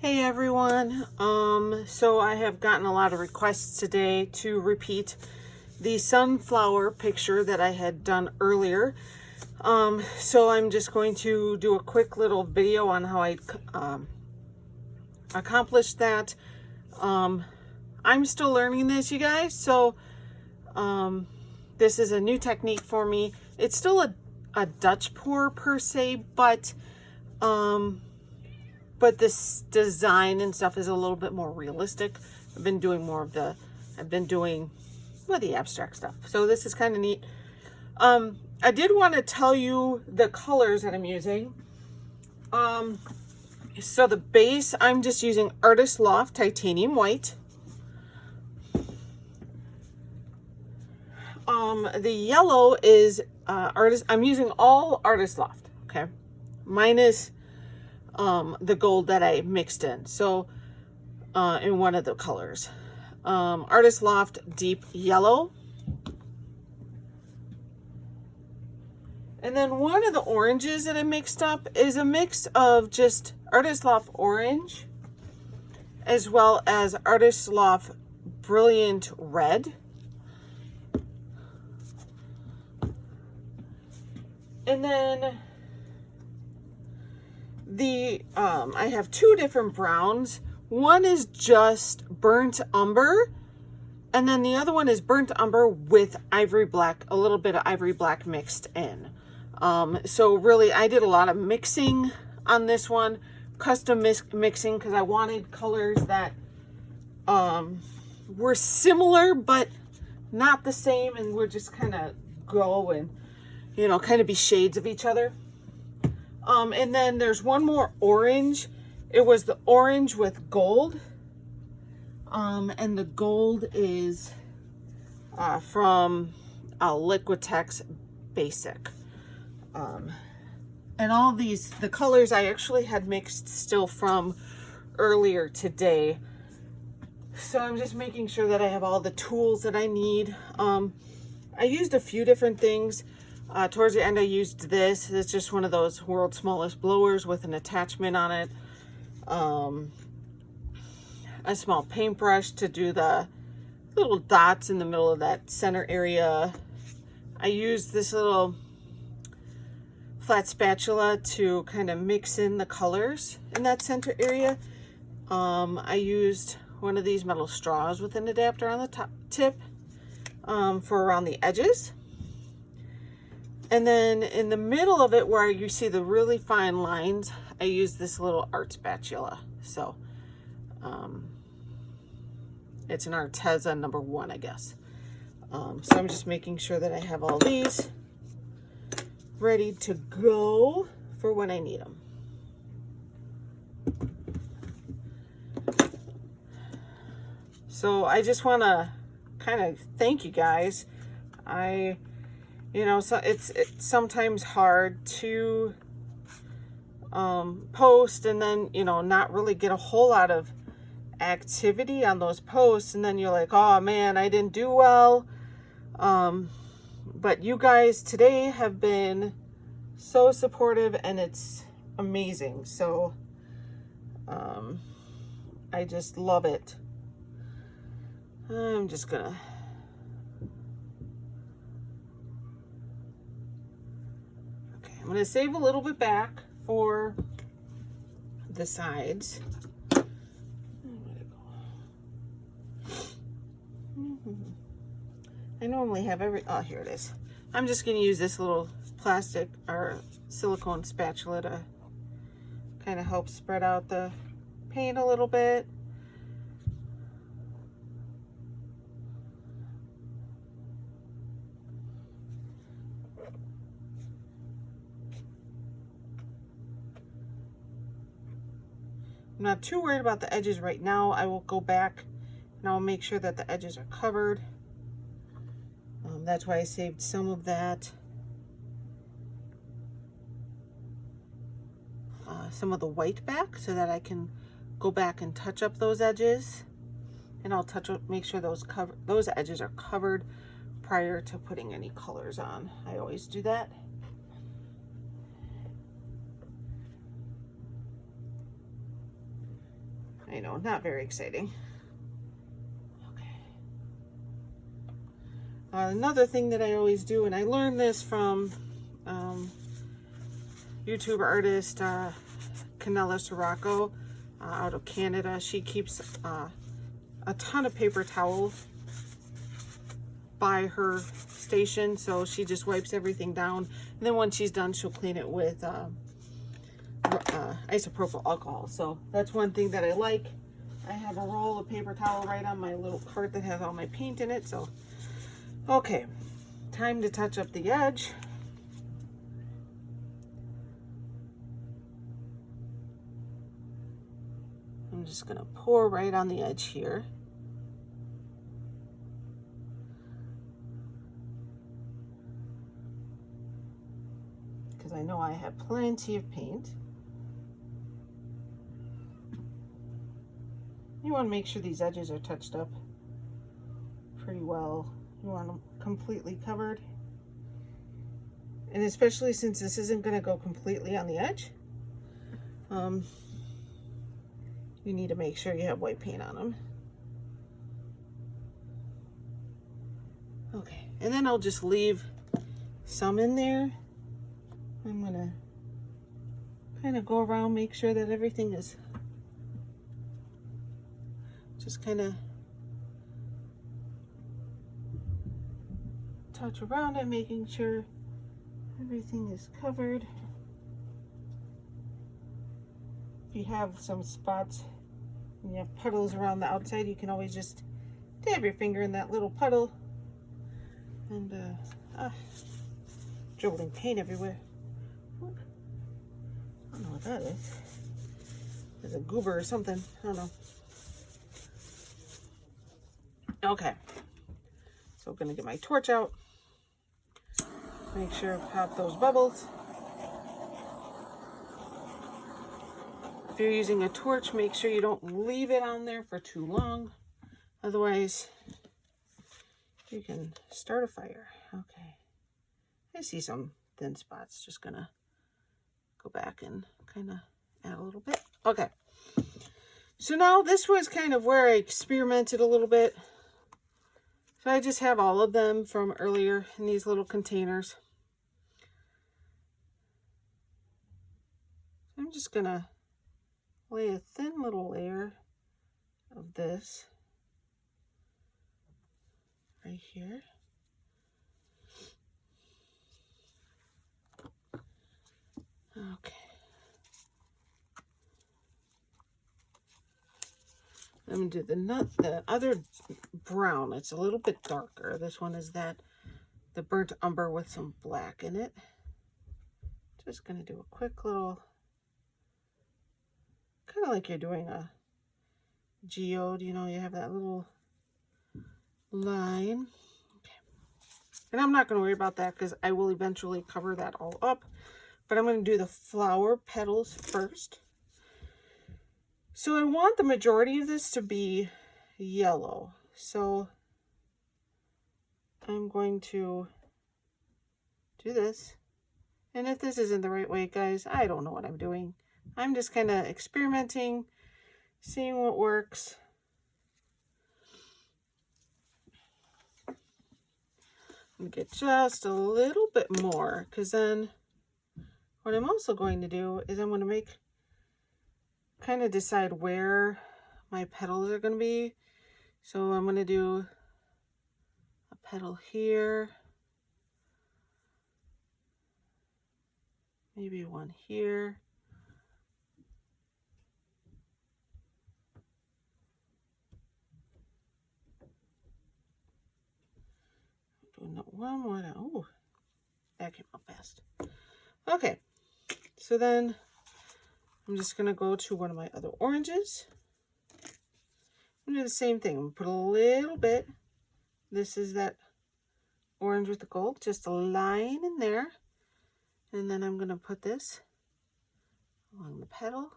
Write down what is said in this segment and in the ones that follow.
Hey everyone, so I have gotten a lot of requests today to repeat the sunflower picture that I had done earlier. So I'm just going to do a quick little video on how I accomplished that. I'm still learning this, you guys, so this is a new technique for me. It's still a Dutch pour per se, but this design and stuff is a little bit more realistic. I've been doing the abstract stuff. So this is kind of neat. I did want to tell you the colors that I'm using. So the base, I'm just using Artist Loft Titanium White. The yellow is I'm using all Artist Loft, okay? Minus the gold that I mixed in. So in one of the colors. Artist Loft Deep Yellow. And then one of the oranges that I mixed up is a mix of just Artist Loft Orange as well as Artist Loft Brilliant Red. And then I have two different browns. One is just burnt umber, and then the other one is burnt umber with ivory black, a little bit of ivory black mixed in. So really I did a lot of mixing on this one, custom mixing, because I wanted colors that were similar but not the same, and we're just kind of go and, you know, kind of be shades of each other. And then there's one more orange. It was the orange with gold. And the gold is from Liquitex Basic. And all these, the colors I actually had mixed still from earlier today. So I'm just making sure that I have all the tools that I need. I used a few different things. Towards the end I used this. It's just one of those world's smallest blowers with an attachment on it. A small paintbrush to do the little dots in the middle of that center area. I used this little flat spatula to kind of mix in the colors in that center area. I used one of these metal straws with an adapter on the top tip for around the edges. And then in the middle of it where you see the really fine lines, I use this little art spatula. So it's an Arteza number 1, I guess. So I'm just making sure that I have all these ready to go for when I need them. So I just want to kind of thank you guys. You know, so it's sometimes hard to post and then, you know, not really get a whole lot of activity on those posts, and then you're like, oh man, I didn't do well. But you guys today have been so supportive and it's amazing. So I just love it. I'm just gonna I'm going to save a little bit back for the sides. I normally have here it is. I'm just going to use this little plastic or silicone spatula to kind of help spread out the paint a little bit. I'm not too worried about the edges right now. I will go back and I'll make sure that the edges are covered. That's why I saved some of that. Some of the white back so that I can go back and touch up those edges. And I'll make sure those edges are covered prior to putting any colors on. I always do that. I know, not very exciting. Okay. Another thing that I always do, and I learned this from YouTuber artist Canela Sirocco out of Canada. She keeps a ton of paper towels by her station, so she just wipes everything down, and then when she's done, she'll clean it with isopropyl alcohol. So that's one thing that I like. I have a roll of paper towel right on my little cart that has all my paint in it. So okay, time to touch up the edge. I'm just gonna pour right on the edge here. Because I know I have plenty of paint. You want to make sure these edges are touched up pretty well. You want them completely covered. And especially since this isn't going to go completely on the edge, you need to make sure you have white paint on them. Okay, and then I'll just leave some in there. I'm going to kind of go around, make sure that everything is just kind of touch around it, making sure everything is covered. If you have some spots and you have puddles around the outside, you can always just dab your finger in that little puddle and dribbling paint everywhere. I don't know what that is. There's a goober or something. I don't know. Okay, so I'm gonna get my torch out, make sure I pop those bubbles. If you're using a torch, make sure you don't leave it on there for too long, otherwise you can start a fire. Okay, I see some thin spots, just gonna go back and kind of add a little bit. Okay, so now this was kind of where I experimented a little bit. So I just have all of them from earlier in these little containers. I'm just gonna lay a thin little layer of this right here. Okay. I'm gonna do the other brown. It's a little bit darker. This one is the burnt umber with some black in it. Just gonna do a quick little, kind of like you're doing a geode, you know, you have that little line. Okay. And I'm not gonna worry about that because I will eventually cover that all up, but I'm gonna do the flower petals first. So I want the majority of this to be yellow. So I'm going to do this. And if this isn't the right way, guys, I don't know what I'm doing. I'm just kind of experimenting, seeing what works. I'm going to get just a little bit more, because then what I'm also going to do is I'm going to kind of decide where my petals are going to be. So I'm going to do a petal here, maybe one here, doing one more. Oh, that came out fast. Okay, so then I'm just going to go to one of my other oranges. I'm going to do the same thing. I'm going to put a little bit. This is that orange with the gold. Just a line in there. And then I'm going to put this along the petal.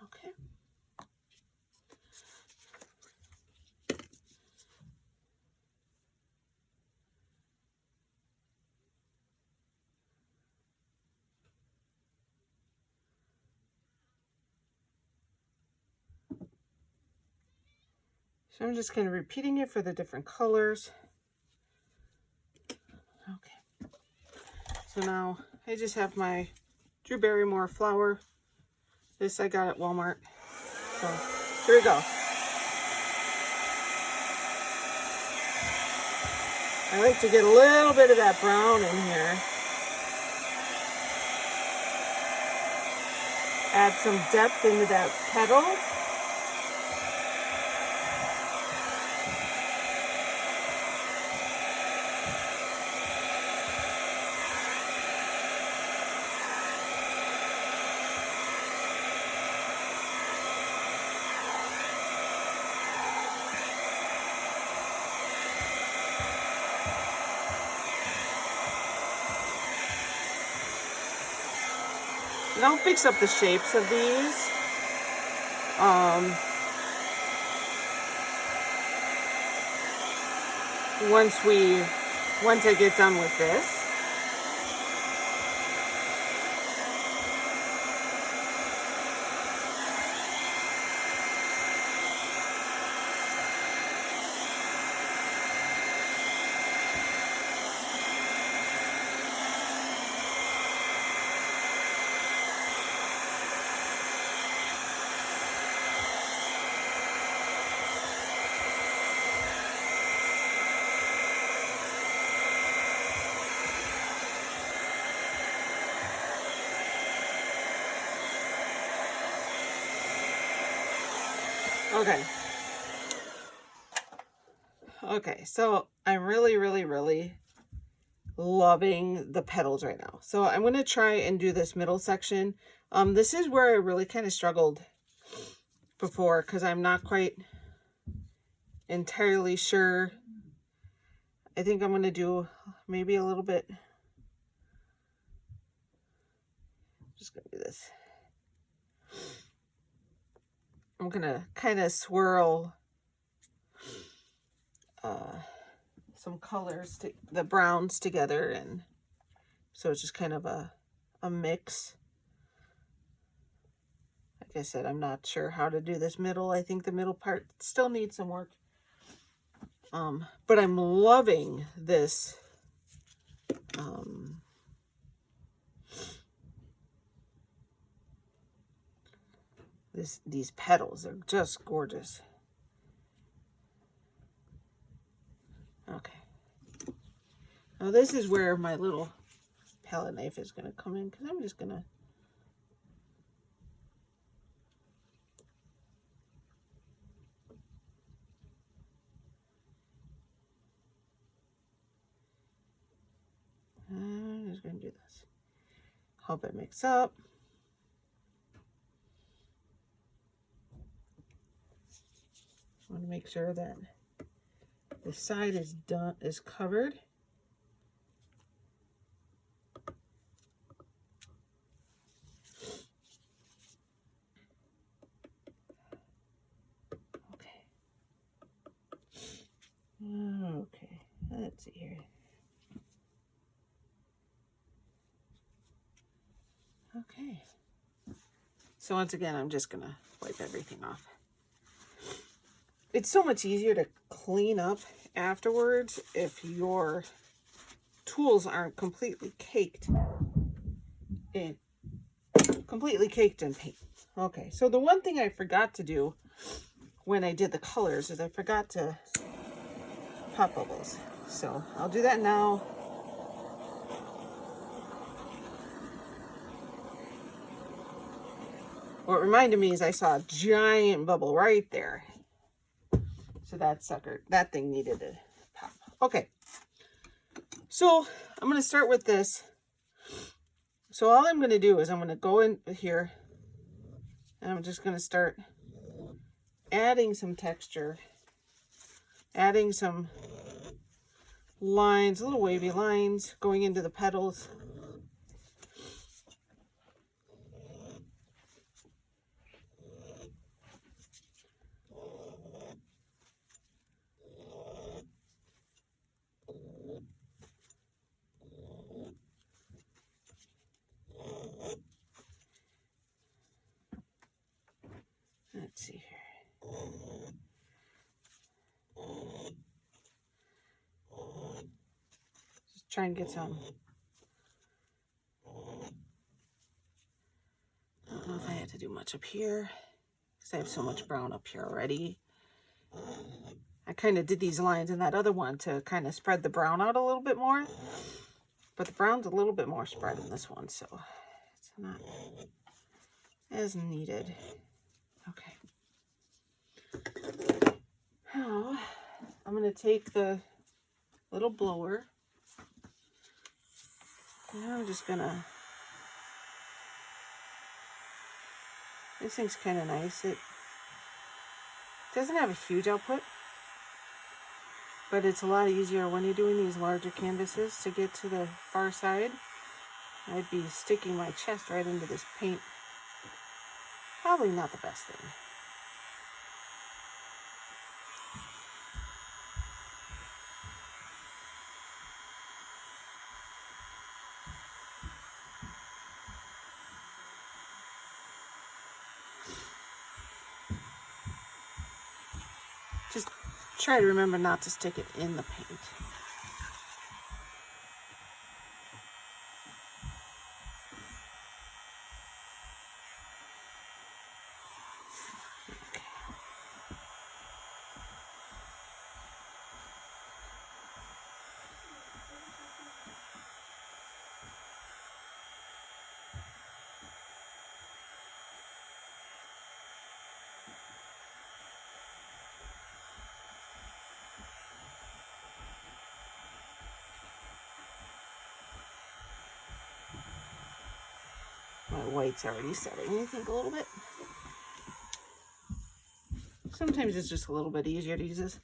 Okay. So I'm just kind of repeating it for the different colors. Okay. So now I just have my Drew Barrymore flower. This I got at Walmart. So here we go. I like to get a little bit of that brown in here. Add some depth into that petal. And I'll fix up the shapes of these. Once I get done with this. Okay, so I'm really loving the petals right now. So I'm going to try and do this middle section. This is where I really kind of struggled before because I'm not quite entirely sure. I think I'm going to do maybe a little bit. Just going to do this. I'm going to kind of swirl some colors, the browns together, and so it's just kind of a mix. Like I said, I'm not sure how to do this middle. I think the middle part still needs some work. But I'm loving this. These petals are just gorgeous. Okay. Now this is where my little palette knife is going to come in, because I'm just going to do this. Help it mix up. I want to make sure that the side is covered. Okay, let's see here. Okay. So once again, I'm just gonna wipe everything off. It's so much easier to clean up afterwards if your tools aren't completely caked in paint. Okay, so the one thing I forgot to do when I did the colors is I forgot to pop bubbles. So I'll do that now. What reminded me is I saw a giant bubble right there. So that thing needed to pop. Okay. So I'm going to start with this. So all I'm going to do is I'm going to go in here and I'm just going to start adding some texture, adding some lines, little wavy lines going into the petals. Let's see here. try and get some. I don't know if I had to do much up here because I have so much brown up here already. I kind of did these lines in that other one to kind of spread the brown out a little bit more. But the brown's a little bit more spread in this one, so it's not as needed. Okay. Now, I'm going to take the little blower. And I'm just going to... This thing's kind of nice. It doesn't have a huge output, but it's a lot easier when you're doing these larger canvases to get to the far side. I'd be sticking my chest right into this paint. Probably not the best thing. Just try to remember not to stick it in the paint. My white's already setting, I think, a little bit. Sometimes it's just a little bit easier to use this.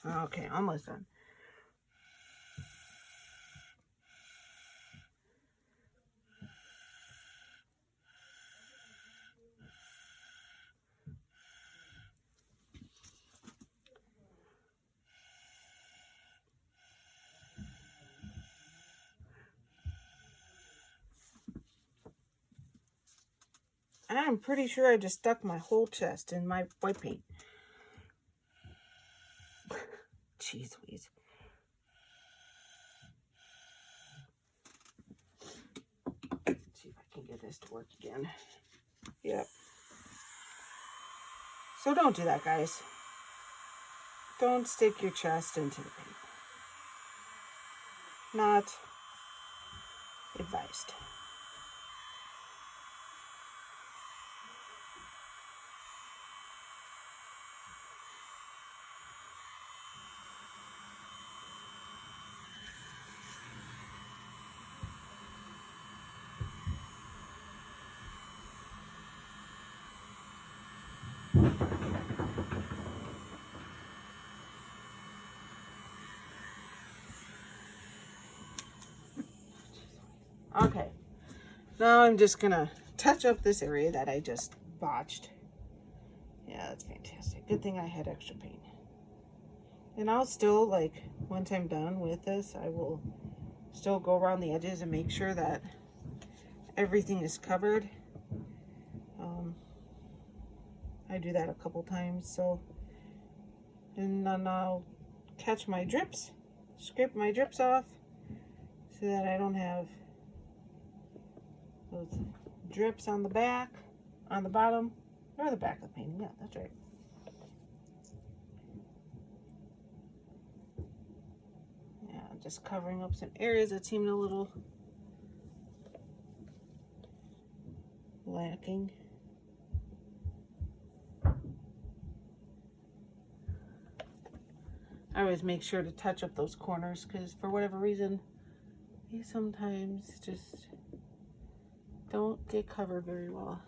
Okay, almost done. I'm pretty sure I just stuck my whole chest in my white paint. Jeez Louise. Let's see if I can get this to work again. Yep. So don't do that, guys. Don't stick your chest into the paint. Not advised. Okay, now I'm just gonna touch up this area that I just botched. Yeah, that's fantastic. Good thing I had extra paint. And I'll still, like, once I'm done with this, I will still go around the edges and make sure that everything is covered. I do that a couple times, so, and then I'll catch my drips, scrape my drips off so that I don't have those drips on the back, on the bottom, or the back of the painting. Yeah, that's right. Yeah, just covering up some areas that seemed a little lacking. I always make sure to touch up those corners because for whatever reason, they sometimes just don't get covered very well.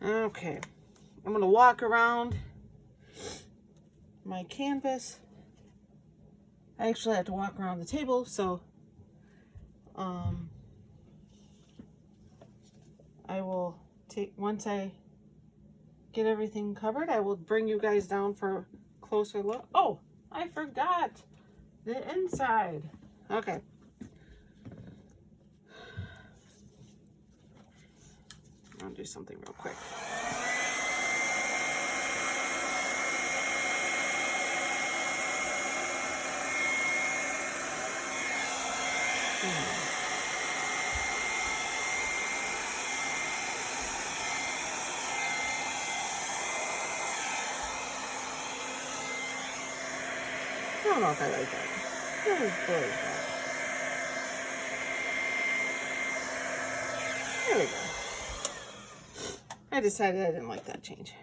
Okay, I'm gonna walk around my canvas. I actually have to walk around the table, so I will take, once I get everything covered, I will bring you guys down for a closer look. Oh, I forgot the inside. Okay. I'll do something real quick. I don't know if I like that. I like that. There we go. I decided I didn't like that change.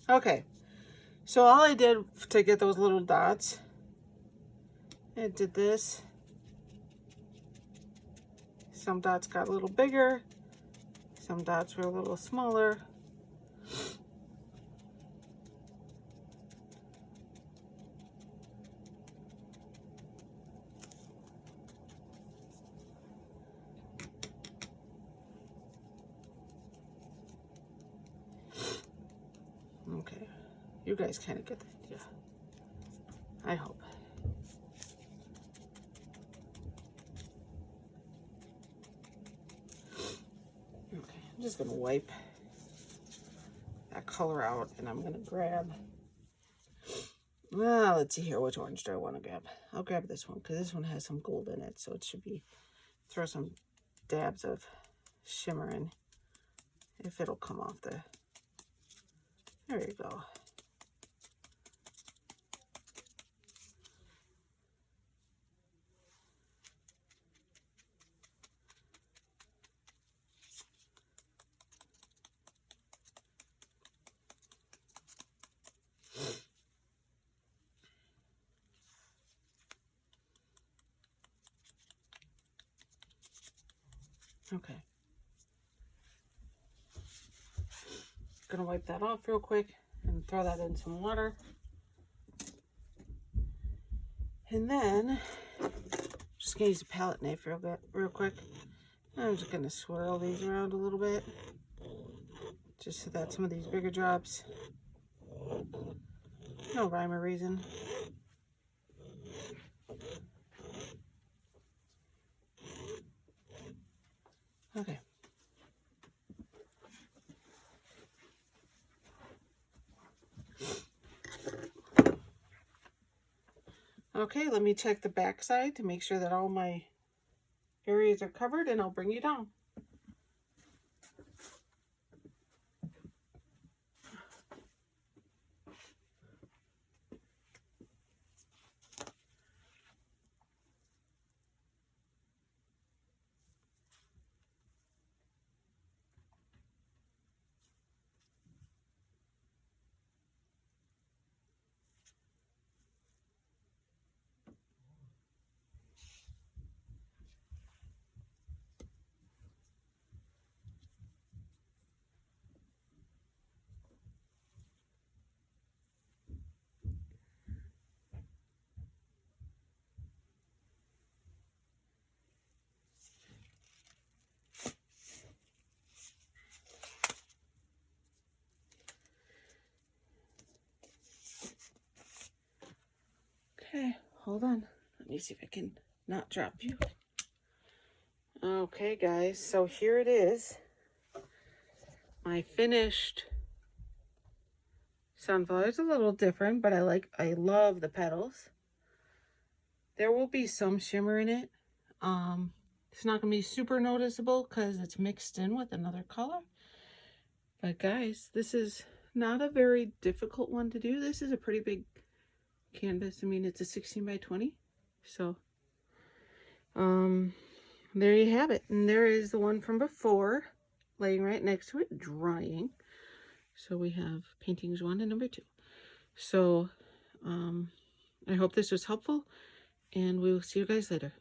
Okay, so all I did to get those little dots, I did this. Some dots got a little bigger, some dots were a little smaller. Okay, you guys kind of get the idea, I hope. Okay, I'm just gonna wipe that color out and I'm gonna grab, well, let's see here, which orange do I want to grab? I'll grab this one because this one has some gold in it, so it should be, throw some dabs of shimmer in, if it'll come off the, there you go. Okay. Gonna wipe that off real quick and throw that in some water. And then, just gonna use a palette knife real quick. I'm just gonna swirl these around a little bit, just so that some of these bigger drops, no rhyme or reason. Okay. Okay, let me check the back side to make sure that all my areas are covered, and I'll bring you down. Okay, hold on. Let me see if I can not drop you. Okay, guys, so here it is. My finished sunflower. It's a little different, but I love the petals. There will be some shimmer in it. It's not gonna be super noticeable because it's mixed in with another color. But guys, this is not a very difficult one to do. This is a pretty big canvas. I mean, it's a 16 by 20. So, there you have it. And there is the one from before, laying right next to it, drying. So we have paintings 1 and number 2. So, I hope this was helpful. and we will see you guys later.